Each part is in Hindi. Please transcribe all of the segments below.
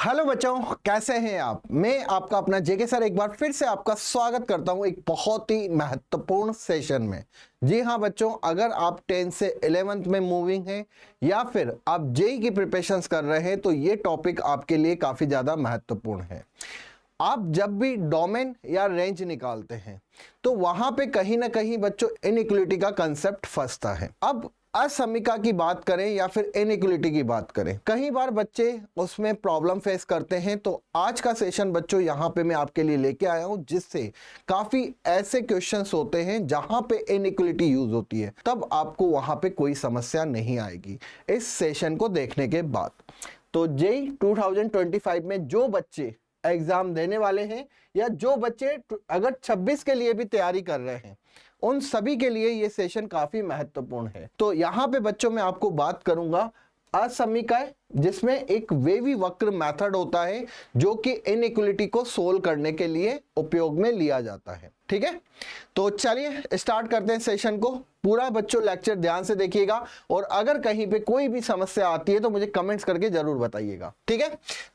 हेलो बच्चों, कैसे हैं आप। मैं आपका अपना जेके सर एक बार फिर से आपका स्वागत करता हूं एक बहुत ही महत्वपूर्ण सेशन में। जी हाँ बच्चों, अगर आप 10th से 11th में मूविंग हैं या फिर आप जेई की प्रिपरेशंस कर रहे हैं तो ये टॉपिक आपके लिए काफ़ी ज़्यादा महत्वपूर्ण है। आप जब भी डोमेन या रेंज निकालते हैं तो वहां पे कहीं ना कहीं बच्चों इनइक्वलिटी का कंसेप्ट फंसता है। अब असमीका की बात करें या फिर इनइक्वलिटी की बात करें, कई बार बच्चे उसमें प्रॉब्लम फेस करते हैं। तो आज का सेशन बच्चों यहाँ पे मैं आपके लिए लेके आया हूँ जिससे काफी ऐसे क्वेश्चंस होते हैं जहां पे इनइक्वलिटी यूज होती है, तब आपको वहां पे कोई समस्या नहीं आएगी इस सेशन को देखने के बाद। तो जेई 2025 में जो बच्चे एग्जाम देने वाले हैं या जो बच्चे अगर 26 के लिए भी तैयारी कर रहे हैं, उन सभी के लिए ये सेशन काफी महत्वपूर्ण है। तो यहाँ पे बच्चों मैं आपको बात करूंगा असमीकाएं, जिसमें एक वेवी वक्र मेथड होता है जो कि इनइक्वलिटी को सोल्व करने के लिए उपयोग में लिया जाता है। ठीक है, तो चलिए स्टार्ट करते हैं सेशन को। पूरा बच्चों लेक्चर ध्यान से देखिएगा और अगर कहीं पे कोई भी समस्या आती है तो मुझे कमेंट्स करके जरूर बताइएगा। ठीक है,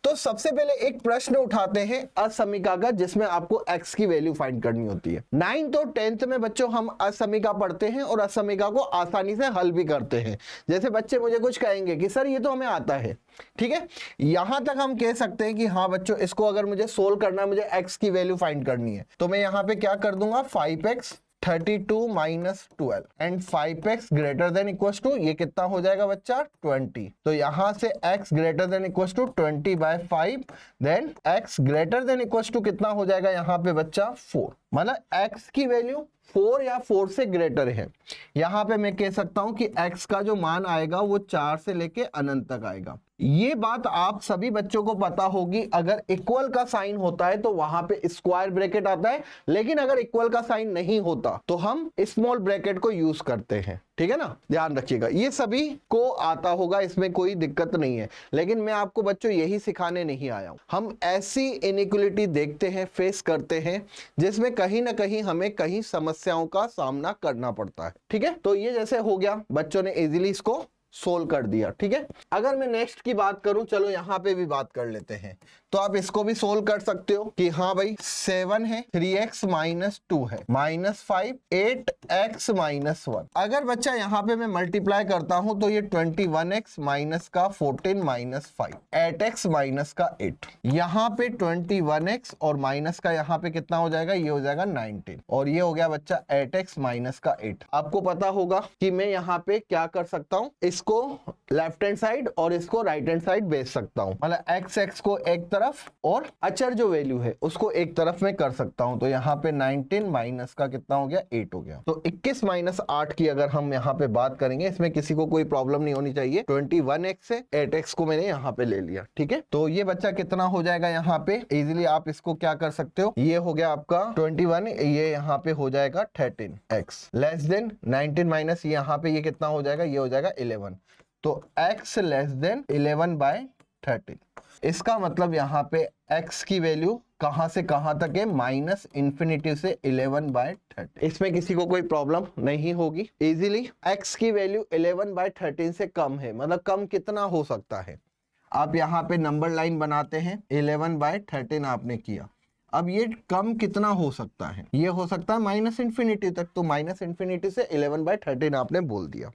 तो सबसे पहले एक प्रश्न उठाते हैं असमीका का, जिसमें आपको x की वैल्यू फाइंड करनी होती है। 9th और 10th में बच्चों हम असमीका पढ़ते हैं और असमीका को आसानी से हल भी करते हैं। जैसे बच्चे मुझे कुछ कहेंगे कि सर ये तो हमें आता है, ठीक है, यहां तक हम कह सकते हैं कि हाँ बच्चों, इसको अगर मुझे सोल्व करना है, मुझे x की वैल्यू फाइंड करनी है, तो मैं यहां पे क्या कर दूंगा, 5x 32 minus 12 and 5x greater than equal to, ये कितना हो जाएगा बच्चा, 20। तो यहां से x greater than equal to 20/5, then x greater than equal to कितना हो जाएगा यहाँ पे बच्चा, 4। मतलब x की वैल्यू 4 या 4 से ग्रेटर है। यहां पे मैं कह सकता हूं कि x का जो मान आएगा वो 4 से लेके अनंत तक आएगा। ये बात आप सभी बच्चों को पता होगी। अगर इक्वल का साइन होता है तो वहां पे स्क्वायर ब्रैकेट आता है, लेकिन अगर इक्वल का साइन नहीं होता तो हम स्मॉल ब्रैकेट को यूज करते हैं। ठीक है ना, ध्यान रखिएगा, ये सभी को आता होगा, इसमें कोई दिक्कत नहीं है। लेकिन मैं आपको बच्चों यही सिखाने नहीं आया हूं। हम ऐसी इनइक्वलिटी देखते हैं, फेस करते हैं, जिसमें कहीं ना कहीं हमें कहीं समस्याओं का सामना करना पड़ता है। ठीक है, तो ये जैसे हो गया, बच्चों ने इजीली इसको सोल्व कर दिया। ठीक है, अगर मैं नेक्स्ट की बात करूं, चलो यहां पे भी बात कर लेते हैं, तो आप इसको भी सोल्व कर सकते हो कि हाँ भाई 7 है, 3x माइनस 2 है, -5, 8x माइनस 1। अगर बच्चा यहाँ पे मैं मल्टीप्लाई करता हूं तो ये 21x माइनस का 14 माइनस 5, 8x माइनस का 8। यहाँ पे 21x और माइनस का यहाँ पे कितना हो जाएगा, ये हो जाएगा 19, और ये हो गया बच्चा 8x माइनस का 8। आपको पता होगा कि मैं यहाँ पे क्या कर सकता हूँ, इसको लेफ्ट हैंड साइड और इसको राइट हैंड साइड भेज सकता हूं। मतलब x को एक तरफ और अचर जो वैल्यू है उसको एक तरफ में कर सकता हूं। तो यहाँ पे 19 माइनस का कितना हो गया, 8 हो गया। तो 21 माइनस 8 की अगर हम यहाँ पे बात करेंगे, इसमें किसी को कोई प्रॉब्लम नहीं होनी चाहिए। 21x से 8x को मैंने यहाँ पे ले लिया। ठीक है, तो ये बच्चा कितना हो जाएगा, यहाँ पे इजिली आप इसको क्या कर सकते हो, ये हो गया आपका 21, ये यहाँ पे हो जाएगा 13x लेस देन 19 माइनस यहाँ पे ये कितना हो जाएगा, ये हो जाएगा 11। तो x लेस देन 11/13। इसका मतलब यहाँ पे x की वैल्यू कहां से कहां तक है, -इंफिनिटी से 11/13। इसमें किसी को कोई प्रॉब्लम नहीं होगी। इजीली x की वैल्यू 11/13 से कम है, मतलब कम कितना हो सकता है। आप यहाँ पे नंबर लाइन बनाते हैं, 11/13 आपने किया। अब ये कम कितना हो सकता है, ये हो सकता है -इंफिनिटी तक। तो -इंफिनिटी से 11/13 आपने बोल दिया।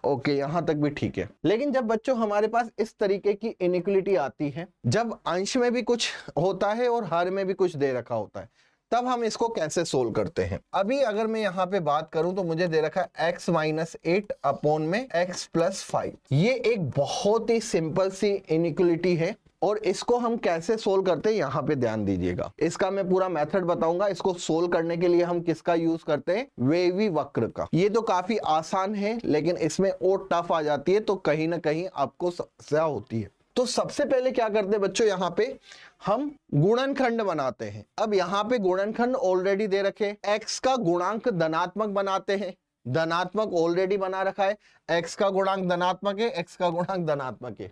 ओके, यहां तक भी ठीक है। लेकिन जब बच्चों हमारे पास इस तरीके की इनइक्वलिटी आती है, जब अंश में भी कुछ होता है और हर में भी कुछ दे रखा होता है, तब हम इसको कैसे सोल्व करते हैं। अभी अगर मैं यहाँ पे बात करूं तो मुझे दे रखा है x माइनस 8 अपॉन में x प्लस 5। ये एक बहुत ही सिंपल सी इनइक्वलिटी है और इसको हम कैसे सोल्व करते हैं यहाँ पे ध्यान दीजिएगा। इसका मैं पूरा मेथड बताऊंगा। इसको सोल्व करने के लिए हम किसका यूज करते हैं, वेवी वक्र का। ये तो काफी आसान है, लेकिन इसमें और टफ आ जाती है तो कहीं ना कहीं आपको समस्या होती है। तो सबसे पहले क्या करते हैं बच्चों, यहाँ पे हम गुणनखंड बनाते हैं। अब यहाँ पे गुणनखंड ऑलरेडी दे रखे, x का गुणांक धनात्मक बनाते हैं। धनात्मक ऑलरेडी बना रखा है, x का गुणांक धनात्मक है, x का गुणांक धनात्मक है।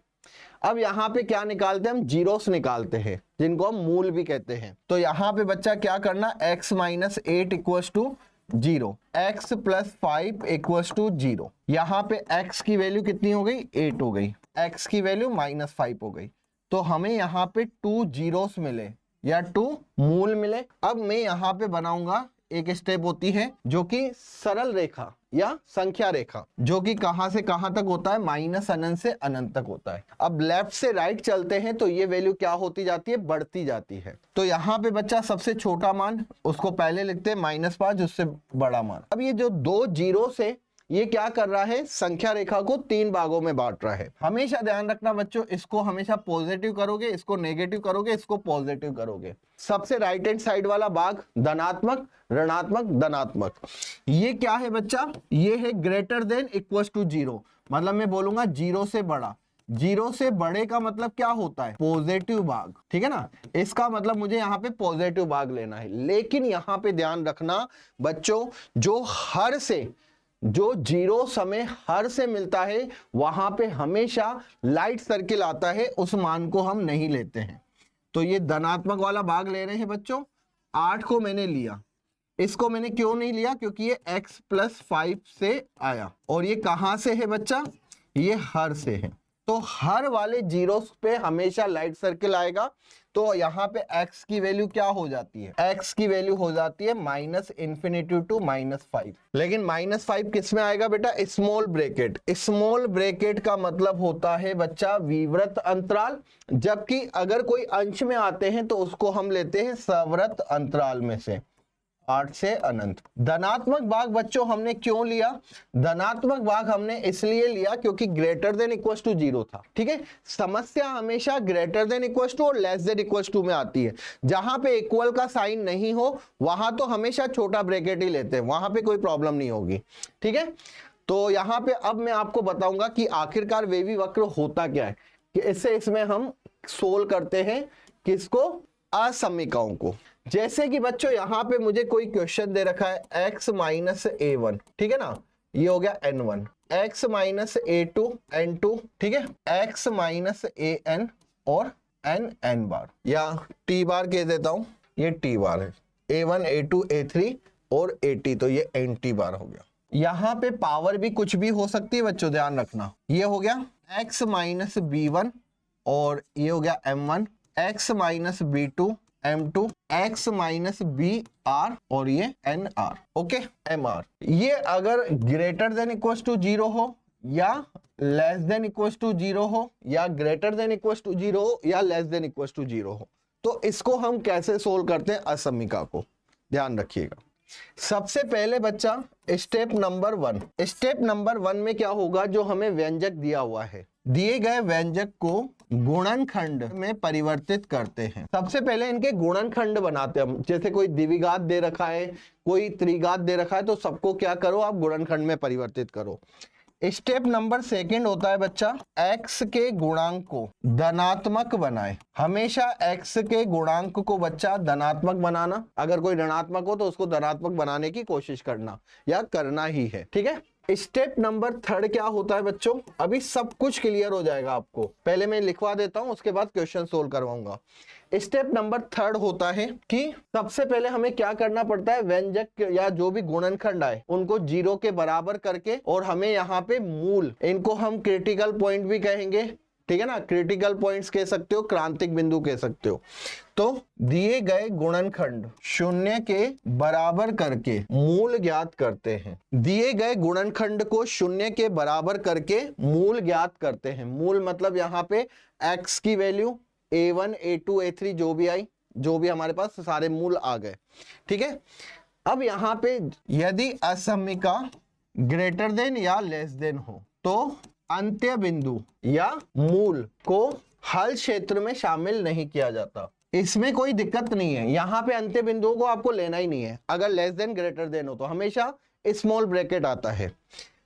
अब यहाँ पे क्या निकालते हैं, हम जीरोस निकालते हैं, जिनको हम मूल भी कहते हैं। तो यहाँ पे बच्चा क्या करना, x minus 8 equal to 0, x plus 5 equal to 0। यहाँ पे x की वैल्यू कितनी हो गई, 8 हो गई, x की वैल्यू -5 हो गई। तो हमें यहाँ पे 2 जीरोस मिले या 2 मूल मिले। अब मैं यहाँ पे बनाऊंगा, एक स्टेप होती है जो कि सरल रेखा या संख्या रेखा, जो कि कहां से कहां तक होता है, माइनस अनंत से अनंत तक होता है। अब लेफ्ट से राइट चलते हैं तो ये वैल्यू क्या होती जाती है, बढ़ती जाती है। तो यहाँ पे बच्चा सबसे छोटा मान उसको पहले लिखते हैं -5, उससे बड़ा मान। अब ये जो 2 जीरो से ये क्या कर रहा है, संख्या रेखा को 3 भागों में बांट रहा है। हमेशा ध्यान रखना बच्चों, इसको हमेशा पॉजिटिव करोगे, इसको नेगेटिव करोगे, इसको पॉजिटिव करोगे। सबसे राइट हैंड साइड वाला भाग धनात्मक, ऋणात्मक, धनात्मक। ये क्या है बच्चा, ये है ग्रेटर देन इक्वल टू 0, मतलब मैं बोलूंगा 0 से बड़ा। 0 से बड़े का मतलब क्या होता है, पॉजिटिव भाग, ठीक है ना। इसका मतलब मुझे यहाँ पे पॉजिटिव भाग लेना है। लेकिन यहाँ पे ध्यान रखना बच्चों, जो जीरो समय हर से मिलता है वहां पे हमेशा लाइट सर्किल आता है, उस मान को हम नहीं लेते हैं। तो ये धनात्मक वाला भाग ले रहे हैं बच्चों, 8 को मैंने लिया। इसको मैंने क्यों नहीं लिया, क्योंकि ये x + 5 से आया और ये कहां से है बच्चा, ये हर से है। तो हर वाले जीरो पे हमेशा लाइट सर्किल आएगा। तो यहाँ पे x की वैल्यू क्या हो जाती है, x की वैल्यू हो जाती है -∞ टू -5। लेकिन -5 किस में आएगा बेटा, स्मॉल ब्रैकेट। स्मॉल ब्रैकेट का मतलब होता है बच्चा विवृत अंतराल, जबकि अगर कोई अंश में आते हैं तो उसको हम लेते हैं सवृत अंतराल में से 8 से अनंत। धनात्मक भाग बच्चों हमने क्यों लिया, धनात्मक भाग हमने इसलिए लिया क्योंकि ग्रेटर देन इक्वल टू 0 था, ठीक है। समस्या हमेशा ग्रेटर देन इक्वल टू और लेस देन इक्वल टू में आती है। जहां पे इक्वल का साइन नहीं हो वहां तो हमेशा छोटा ब्रैकेट ही लेते हैं, वहां पे कोई प्रॉब्लम नहीं होगी, ठीक है। तो यहाँ पे अब मैं आपको बताऊंगा कि आखिरकार वेवी वक्र होता क्या है, कि इसमें हम सोल्व करते हैं किसको, असमीकाओं को। जैसे कि बच्चों यहाँ पे मुझे कोई क्वेश्चन दे रखा है x - a1, ठीक है ना, ये हो गया n1, x - a2 n2, ठीक है, x - an और n बार या t बार कह देता हूं, ये t बार है, a1 a2 a3 और at, तो ये nt बार हो गया। यहाँ पे पावर भी कुछ भी हो सकती है बच्चों, ध्यान रखना। ये हो गया x - b1 और ये हो गया m1, x - b2 m2, x - br और ये nr, ओके, mr। ये अगर ग्रेटर देन इक्वल टू 0 हो या लेस देन इक्वल टू 0 हो या ग्रेटर देन इक्वल टू 0 हो या लेस देन इक्वल टू 0 हो, तो इसको हम कैसे सोल्व करते हैं असमीका को, ध्यान रखिएगा। सबसे पहले बच्चा स्टेप नंबर 1, स्टेप नंबर 1 में क्या होगा, जो हमें व्यंजक दिया हुआ है, दिए गए व्यंजक को गुणनखंड में परिवर्तित करते हैं। सबसे पहले इनके गुणनखंड बनाते हैं हम। जैसे कोई द्विघात दे रखा है, कोई त्रिघात दे रखा है, तो सबको क्या करो आप, गुणनखंड में परिवर्तित करो। स्टेप नंबर 2 होता है बच्चा, x के गुणांक को धनात्मक बनाए। हमेशा x के गुणांक को बच्चा धनात्मक बनाना, अगर कोई ऋणात्मक हो तो उसको धनात्मक बनाने की कोशिश करना या करना ही है, ठीक है। स्टेप नंबर 3 क्या होता है बच्चों, अभी सब कुछ क्लियर हो जाएगा आपको, पहले मैं लिखवा देता हूं, उसके बाद क्वेश्चन सोल्व करवाऊंगा। स्टेप नंबर 3 होता है कि सबसे पहले हमें क्या करना पड़ता है, व्यंजक या जो भी गुणनखंड आए उनको 0 के बराबर करके, और हमें यहाँ पे मूल, इनको हम क्रिटिकल पॉइंट भी कहेंगे, ठीक है ना, क्रिटिकल पॉइंट्स कह सकते हो, क्रांतिक बिंदु कह सकते हो। तो दिए गए गुणनखंड 0 के बराबर करके मूल ज्ञात करते हैं। दिए गए गुणनखंड को 0 के बराबर करके मूल ज्ञात करते हैं। मूल मतलब यहाँ पे x की वैल्यू a1 a2 a3 जो भी आई, जो भी हमारे पास सारे मूल आ गए, ठीक है। अब यहाँ पे यदि असमीका ग्रेटर देन या लेस देन हो तो अंत्य बिंदु या मूल को हल क्षेत्र में शामिल नहीं किया जाता। इसमें कोई दिक्कत नहीं है, यहाँ पे अंत्य बिंदुओं को आपको लेना ही नहीं है। अगर लेस देन ग्रेटर देन हो तो हमेशा स्मॉल ब्रैकेट आता है।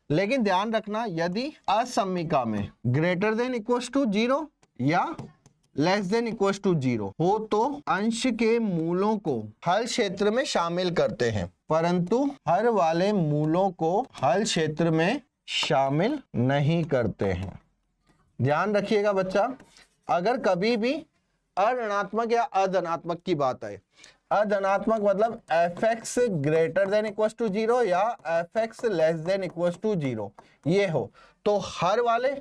लेकिन ध्यान रखना, यदि असमीका में ग्रेटर देन इक्वल टू 0 या लेस देन इक्वल टू 0 हो तो अंश के मूलों को हल क्षेत्र में शामिल करते हैं, परंतु हर वाले मूलों को हल क्षेत्र में शामिल नहीं करते हैं। ध्यान रखिएगा बच्चा, अगर कभी भी अऋणात्मक या अधनात्मक की बात आए, अधनात्मक मतलब fx greater than equal to 0 या fx less than equal to 0 ये हो, तो हर वाले,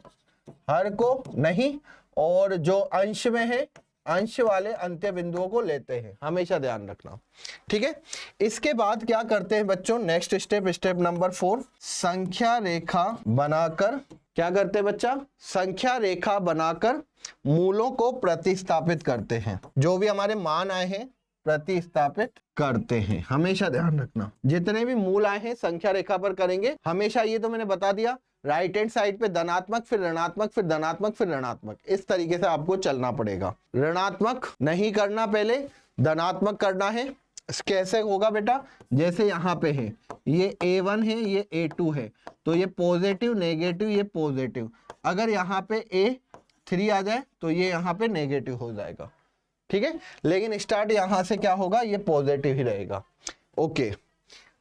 हर को नहीं और जो अंश में है अंश वाले अंत्य बिंदुओं को लेते हैं, हमेशा ध्यान रखना। ठीक है, इसके बाद क्या करते हैं बच्चों, नेक्स्ट स्टेप, स्टेप नंबर 4, संख्या रेखा बनाकर क्या करते हैं बच्चा, संख्या रेखा बनाकर मूलों को प्रतिस्थापित करते हैं। जो भी हमारे मान आए हैं प्रतिस्थापित करते हैं, हमेशा ध्यान रखना। जितने भी मूल आए हैं संख्या रेखा पर करेंगे हमेशा। ये तो मैंने बता दिया, राइट हैंड साइड पे धनात्मक, फिर ऋणात्मक, फिर धनात्मक, फिर ऋणात्मक, इस तरीके से आपको चलना पड़ेगा। ऋणात्मक नहीं करना, पहले धनात्मक करना है। कैसे होगा बेटा, जैसे यहाँ पे है ये A1 है, ये A2 है, तो ये पॉजिटिव नेगेटिव, ये पॉजिटिव। अगर यहाँ पे A3 आ जाए तो ये यहाँ पे नेगेटिव हो जाएगा। ठीक है, लेकिन स्टार्ट यहां से क्या होगा, ये पॉजिटिव ही रहेगा। ओके,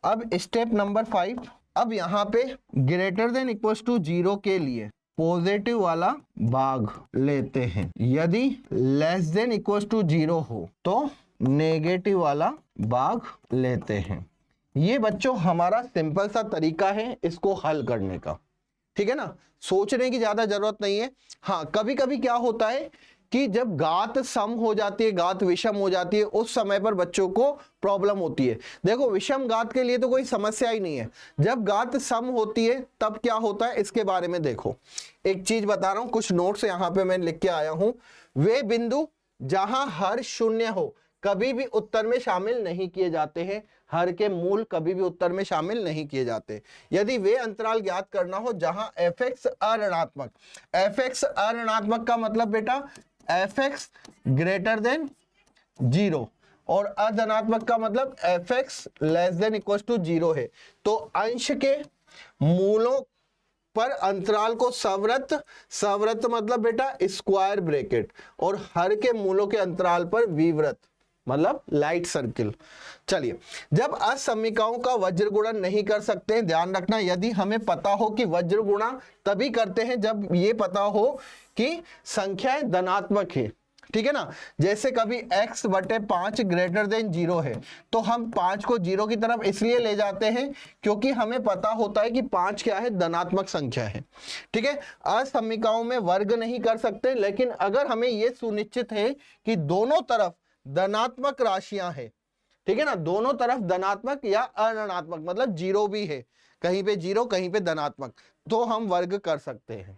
अब स्टेप नंबर 5, अब यहां पे ग्रेटर देन इक्वल्स टू 0 के लिए पॉजिटिव वाला भाग लेते हैं, यदि लेस देन इक्वल्स टू 0 हो तो नेगेटिव वाला भाग लेते हैं। ये बच्चों हमारा सिंपल सा तरीका है इसको हल करने का। ठीक है ना, सोचने की ज्यादा जरूरत नहीं है। हाँ, कभी कभी क्या होता है कि जब घात सम हो जाती है, घात विषम हो जाती है, उस समय पर बच्चों को प्रॉब्लम होती है। देखो, विषम घात के लिए तो कोई समस्या ही नहीं है, जब घात सम होती है तब क्या होता है इसके बारे में देखो। एक चीज बता रहा हूं, कुछ नोट्स यहां पे मैं लिख के आया हूं। वे बिंदु जहां हर शून्य हो कभी भी उत्तर में शामिल नहीं किए जाते हैं। हर के मूल कभी भी उत्तर में शामिल नहीं किए जाते। यदि वे अंतराल ज्ञात करना हो जहां fx अऋणात्मक, fx अऋणात्मक का मतलब बेटा fx ग्रेटर देन 0 और अधनात्मक का मतलब fx less than equal to 0 है, तो अंश के मूलों पर अंतराल को सवृत्त, सवृत्त मतलब बेटा स्क्वायर ब्रैकेट, और हर के मूलों के अंतराल पर विवृत्त मतलब लाइट सर्किल। चलिए, जब असमीकाओं का वज्र गुणन नहीं कर सकते हैं, ध्यान रखना, यदि हमें पता हो कि वज्र गुणा तभी करते हैं जब ये पता हो कि संख्याएं धनात्मक है। ठीक है ना, जैसे कभी x बटे 5 ग्रेटर देन 0 है तो हम 5 को 0 की तरफ इसलिए ले जाते हैं क्योंकि हमें पता होता है कि 5 क्या है, धनात्मक संख्या है। ठीक है, असमीकाओं में वर्ग नहीं कर सकते, लेकिन अगर हमें यह सुनिश्चित है कि दोनों तरफ धनात्मक राशियां हैं, ठीक है ना, दोनों तरफ धनात्मक या अऋणात्मक मतलब 0 भी है, कहीं पे 0 कहीं पे धनात्मक, तो हम वर्ग कर सकते हैं।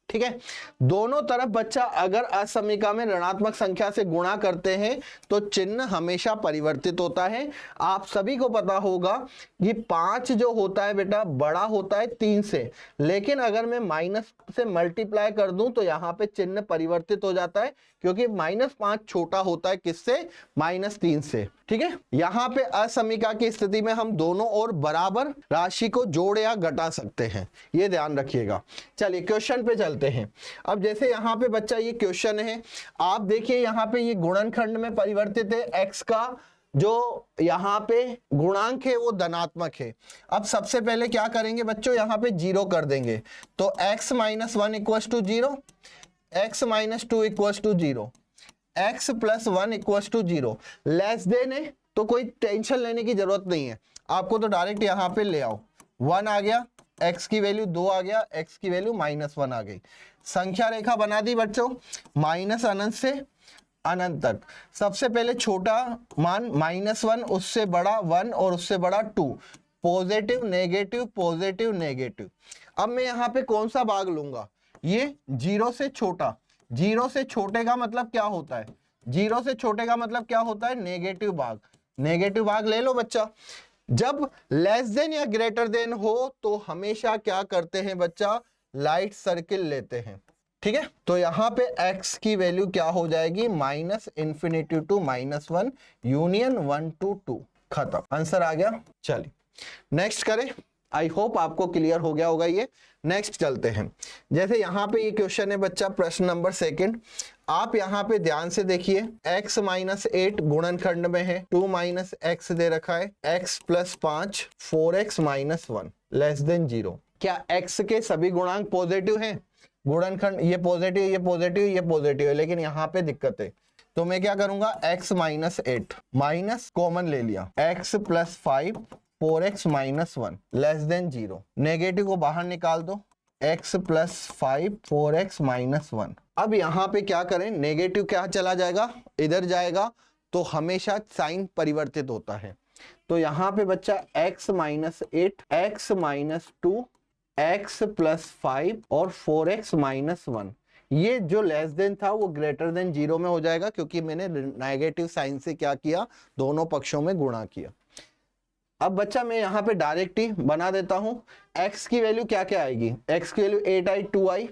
ठीक है, दोनों तरफ बच्चा अगर असमीका में ऋणात्मक संख्या से गुणा करते हैं तो चिन्ह हमेशा परिवर्तित होता है। आप सभी को पता होगा कि 5 जो होता है बेटा बड़ा होता है 3 से, लेकिन अगर मैं माइनस से मल्टीप्लाई कर दूं तो यहाँ पे चिन्ह परिवर्तित हो जाता है क्योंकि -5 छोटा होता है किससे, -3 से। ठीक है, यहाँ पे असमीका की स्थिति में हम दोनों ओर बराबर राशि को जोड़ या घटा सकते हैं, ये ध्यान रखिएगा। चलिए क्वेश्चन पे चलते हैं। अब जैसे यहाँ पे बच्चा ये क्वेश्चन है, आप देखिए यहाँ पे ये गुणनखंड में परिवर्तित है, x का जो यहाँ पे गुणांक है वो धनात्मक है। अब सबसे पहले क्या करेंगे बच्चों, यहाँ पे 0 कर देंगे, तो x - 1 equals to 0, x - 2 equals to 0, x + 1 equals to 0। Less than है तो कोई टेंशन लेने की जरूरत नहीं है, आपको तो डायरेक्ट यहाँ पे ले आओ। 1 आ गया, x की वैल्यू 2 आ गया, x की वैल्यू -1 आ गई। संख्या रेखा बना दी बच्चों, -अनंत से अनंत तक। सबसे पहले छोटा मान -1, उससे बड़ा 1 और उससे बड़ा 2, पॉजिटिव नेगेटिव पॉजिटिव नेगेटिव। अब मैं यहाँ पे कौन सा भाग लूंगा, ये 0 से छोटा। 0 से छोटे का मतलब क्या होता है, 0 से छोटे का मतलब क्या होता है, नेगेटिव भाग। नेगेटिव भाग ले लो बच्चा। जब लेस देन या ग्रेटर देन हो तो हमेशा क्या करते हैं बच्चा, लाइट सर्किल लेते हैं। ठीक है, तो यहाँ पे x की वैल्यू क्या हो जाएगी, -∞ टू -1 यूनियन 1 to 2, खत्म, आंसर आ गया। चलिए नेक्स्ट करें, आई होप आपको क्लियर हो गया होगा ये। नेक्स्ट चलते हैं। जैसे यहाँ पे ये क्वेश्चन है बच्चा, प्रश्न नंबर 2, आप यहाँ पे ध्यान से देखिए, x - 8 गुणनखंड में है, 2 - x दे रखा है, x + 5 4x - 1 लेस देन 0। क्या x के सभी गुणांक पॉजिटिव हैं, गुणनखंड ये पॉजिटिव ये पॉजिटिव ये पॉजिटिव है, लेकिन यहाँ पे दिक्कत है, तो मैं क्या करूंगा, x - 8 माइनस कॉमन ले लिया, x + 5 4x - 1 less than 0। Negative को बाहर निकाल दो, x प्लस 5 4x माइनस 1। अब यहाँ पे क्या करें, नेगेटिव क्या चला जाएगा, इधर जाएगा, तो हमेशा साइन परिवर्तित होता है। तो यहाँ पे बच्चा x minus 8, x minus 2, x plus 5 और 4x माइनस 1, ये जो लेस देन था वो ग्रेटर देन 0 में हो जाएगा, क्योंकि मैंने नेगेटिव साइन से क्या किया, दोनों पक्षों में गुणा किया। अब बच्चा मैं यहाँ पे डायरेक्ट ही बना देता हूँ। x की वैल्यू क्या क्या आएगी, x की वैल्यू 8i 2i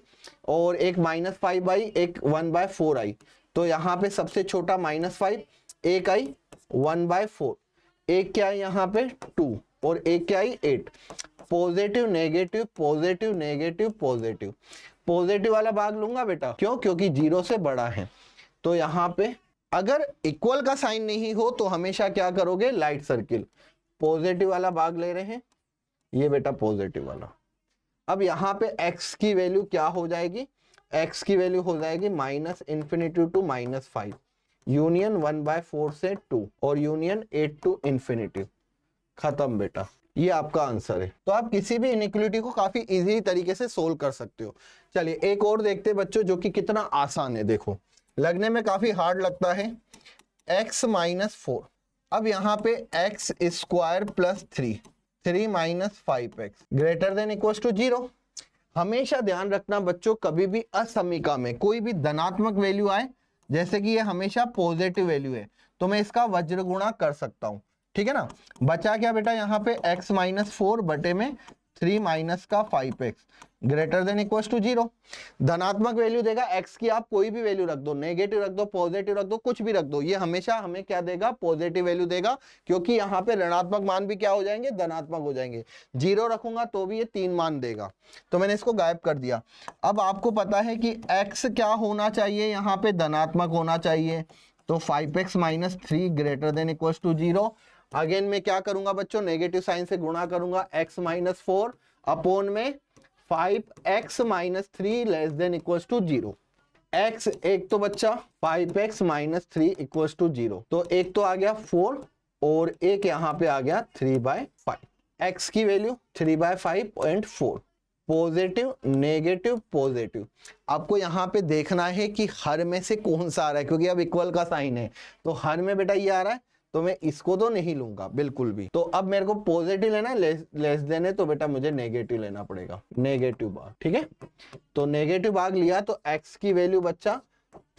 और एक माइनस 5i एक 1/4i। तो यहाँ पे सबसे छोटा -5, एक आई 1/4, एक क्या है यहाँ पे 2 और एक क्या है 8। Positive negative positive negative positive, positive वाला भाग लूंगा बेटा, क्यों, क्योंकि 0 से बड़ा है। तो यहाँ पे अगर इक्वल का साइन नहीं हो तो हमेशा क्या करोगे, लाइट सर्किल, पॉजिटिव वाला भाग ले रहे हैं, ये बेटा पॉजिटिव वाला। अब यहाँ पे x की वैल्यू क्या हो जाएगी, x की वैल्यू हो जाएगी -∞ टू -5, यूनियन 1/4 से 2 और यूनियन 8 टू ∞। खत्म बेटा, ये आपका आंसर है। तो आप किसी भी इनइक्वालिटी को काफी इजी तरीके से सोल्व कर सकते हो। चलिए एक और देखते हैं बच्चों, जो कि कितना आसान है। देखो लगने में काफी हार्ड लगता है, x माइनस 4। अब यहाँ पे x square plus 3 minus 5x greater than equal to 0। हमेशा ध्यान रखना बच्चों, कभी भी असमीका में कोई भी धनात्मक वैल्यू आए, जैसे कि ये हमेशा पॉजिटिव वैल्यू है, तो मैं इसका वज्र गुणा कर सकता हूं, ठीक है ना। बचा क्या बेटा यहाँ पे x माइनस 4 बटे में 3 माइनस का 5x greater than equal to 0। धनात्मक वैल्यू देगा x की, आप कोई भी वैल्यू रख दो, नेगेटिव रख दो, पॉजिटिव रख दो, कुछ भी रख दो, ये हमेशा हमें क्या देगा, पॉजिटिव वैल्यू देगा, क्योंकि यहाँ पे ऋणात्मक मान भी क्या हो जाएंगे, धनात्मक हो जाएंगे। 0 रखूंगा तो भी ये 3 मान देगा, तो मैंने इसको गायब कर दिया। अब आपको पता है कि x क्या होना चाहिए, यहाँ पे धनात्मक होना चाहिए, तो 5x minus 3 greater than equal to 0। Again मैं क्या करूंगा बच्चों, नेगेटिव साइन से गुणा करूंगा, x माइनस 4 अपॉन में 5x minus 3 less than equal to 0। x एक तो बच्चा 5x माइनस 3 इक्वल टू 0, तो एक तो आ गया 4 और एक यहाँ पे आ गया 3/5। x की value 3/5 and 4, positive negative positive. आपको यहाँ पे देखना है कि हर में से कौन सा आ रहा है, क्योंकि अब इक्वल का साइन है, तो हर में बेटा ये आ रहा है, तो मैं इसको तो नहीं लूंगा बिल्कुल भी। तो अब मेरे को पॉजिटिव लेना है, लेस देन है, तो बेटा मुझे नेगेटिव लेना पड़ेगा, नेगेटिव भाग, ठीक है। तो नेगेटिव भाग लिया तो x की वैल्यू बच्चा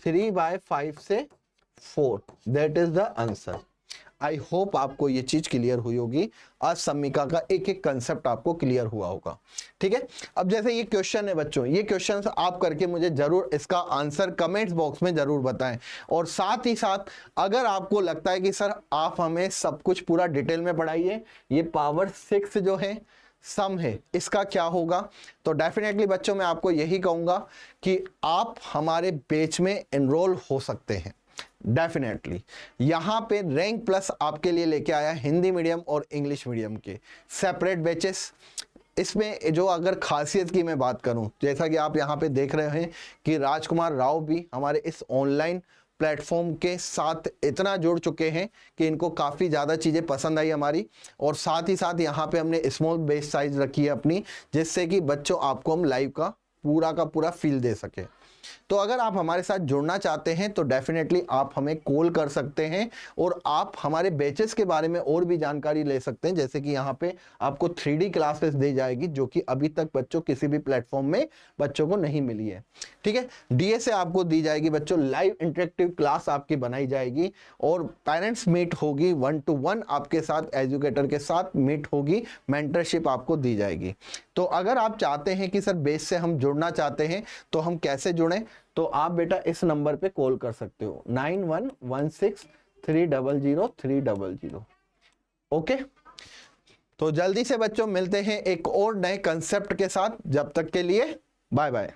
3/5 से 4, that is the answer. I hope आपको ये चीज क्लियर हुई होगी, असमीका का एक एक कंसेप्ट आपको क्लियर हुआ होगा, ठीक है। अब जैसे ये क्वेश्चन है बच्चों, ये क्वेश्चन आप करके मुझे जरूर इसका आंसर कमेंट्स बॉक्स में जरूर बताएं। और साथ ही साथ अगर आपको लगता है कि सर आप हमें सब कुछ पूरा डिटेल में पढ़ाइए, ये पावर 6 जो है सम है, इसका क्या होगा, तो डेफिनेटली बच्चों मैं आपको यही कहूंगा कि आप हमारे बैच में एनरोल हो सकते हैं। डेफिनेटली यहाँ पे रैंक प्लस आपके लिए लेके आया हिंदी मीडियम और इंग्लिश मीडियम के सेपरेट बैचेस। इसमें जो अगर खासियत की मैं बात करूं, जैसा कि आप यहाँ पे देख रहे हैं कि राजकुमार राव भी हमारे इस ऑनलाइन प्लेटफॉर्म के साथ इतना जुड़ चुके हैं कि इनको काफ़ी ज़्यादा चीज़ें पसंद आई हमारी, और साथ ही साथ यहाँ पे हमने स्मॉल बेस साइज रखी है अपनी, जिससे कि बच्चों आपको हम लाइव का पूरा फील दे सके। तो अगर आप हमारे साथ जुड़ना चाहते हैं तो डेफिनेटली आप हमें कॉल कर सकते हैं, और आप हमारे बैचेस के बारे में और भी जानकारी ले सकते हैं। जैसे कि यहाँ पे आपको 3D क्लासेस दी जाएगी, जो कि अभी तक बच्चों किसी भी प्लेटफॉर्म में बच्चों को नहीं मिली है, ठीक है। DSA आपको दी जाएगी बच्चों, लाइव इंटरेक्टिव क्लास आपकी बनाई जाएगी, और पेरेंट्स मीट होगी, 1-to-1 आपके साथ एजुकेटर के साथ मीट होगी, मेंटरशिप आपको दी जाएगी। तो अगर आप चाहते हैं कि सर बेस से हम जुड़ना चाहते हैं तो हम कैसे जुड़ें, तो आप बेटा इस नंबर पे कॉल कर सकते हो, 9116300300। ओके, तो जल्दी से बच्चों मिलते हैं एक और नए कंसेप्ट के साथ, जब तक के लिए बाय बाय।